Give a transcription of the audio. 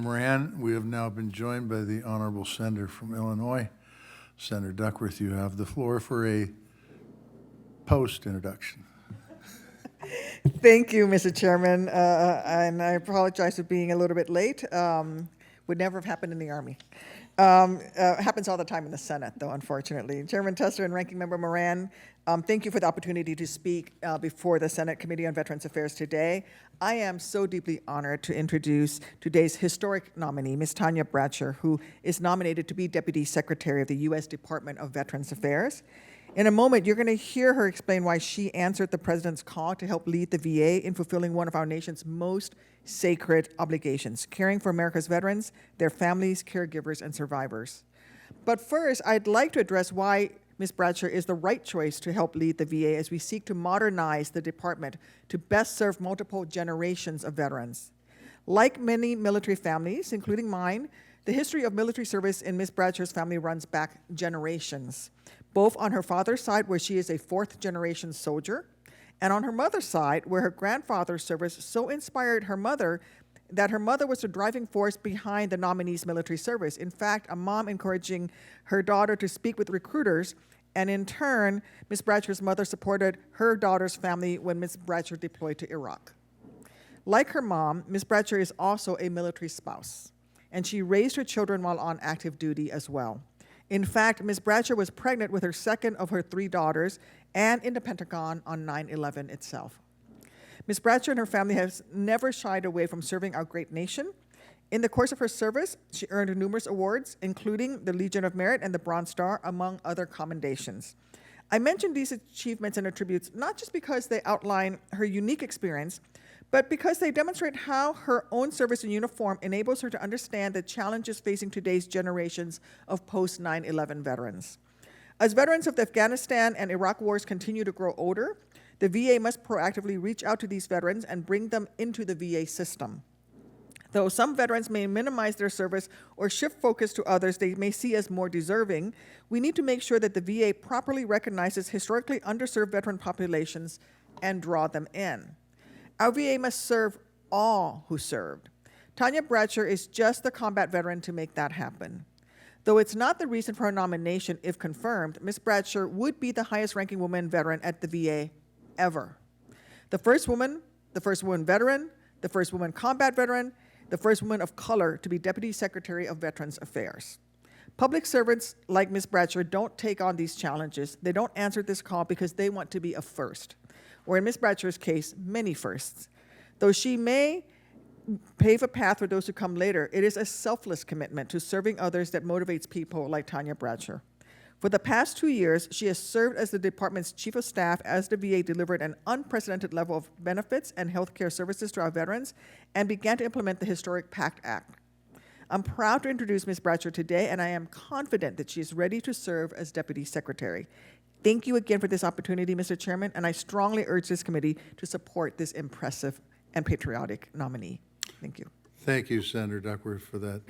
Moran. We have now been joined by the Honorable Senator from Illinois. Senator Duckworth, you have the floor for a post-introduction. Thank you, Mr. Chairman, and I apologize for being a little bit late. Would never have happened in the Army. Happens all the time in the Senate, though, unfortunately. Chairman Tester and Ranking Member Moran, thank you for the opportunity to speak before the Senate Committee on Veterans Affairs today. I am so deeply honored to introduce today's historic nominee, Ms. Tanya Bradsher, who is nominated to be Deputy Secretary of the U.S. Department of Veterans Affairs. In a moment, you're going to hear her explain why she answered the President's call to help lead the VA in fulfilling one of our nation's most sacred obligations, caring for America's veterans, their families, caregivers, and survivors. But first, I'd like to address why Ms. Bradsher is the right choice to help lead the VA as we seek to modernize the department to best serve multiple generations of veterans. Like many military families, including mine, the history of military service in Ms. Bradsher's family runs back generations, both on her father's side, where she is a fourth-generation soldier, and on her mother's side, where her grandfather's service so inspired her mother that her mother was the driving force behind the nominee's military service. In fact, a mom encouraging her daughter to speak with recruiters, and in turn, Ms. Bradsher's mother supported her daughter's family when Ms. Bradsher deployed to Iraq. Like her mom, Ms. Bradsher is also a military spouse, and she raised her children while on active duty as well. In fact, Ms. Bradsher was pregnant with her second of her 3 daughters and in the Pentagon on 9/11 itself. Ms. Bradsher and her family have never shied away from serving our great nation. In the course of her service, she earned numerous awards, including the Legion of Merit and the Bronze Star, among other commendations. I mention these achievements and attributes not just because they outline her unique experience, but because they demonstrate how her own service in uniform enables her to understand the challenges facing today's generations of post-9/11 veterans. As veterans of the Afghanistan and Iraq wars continue to grow older, the VA must proactively reach out to these veterans and bring them into the VA system. Though some veterans may minimize their service or shift focus to others they may see as more deserving, we need to make sure that the VA properly recognizes historically underserved veteran populations and draw them in. Our VA must serve all who served. Tanya Bradsher is just the combat veteran to make that happen. Though it's not the reason for her nomination, if confirmed, Ms. Bradsher would be the highest-ranking woman veteran at the VA ever. The first woman veteran, the first woman combat veteran, the first woman of color to be Deputy Secretary of Veterans Affairs. Public servants like Ms. Bradsher don't take on these challenges. They don't answer this call because they want to be a first, or in Ms. Bradsher's case, many firsts. Though she may pave a path for those who come later, it is a selfless commitment to serving others that motivates people like Tanya Bradsher. For the past 2 years, she has served as the department's chief of staff as the VA delivered an unprecedented level of benefits and health care services to our veterans and began to implement the historic PACT Act. I'm proud to introduce Ms. Bradsher today, and I am confident that she is ready to serve as Deputy Secretary. Thank you again for this opportunity, Mr. Chairman, and I strongly urge this committee to support this impressive and patriotic nominee. Thank you. Thank you, Senator Duckworth, for that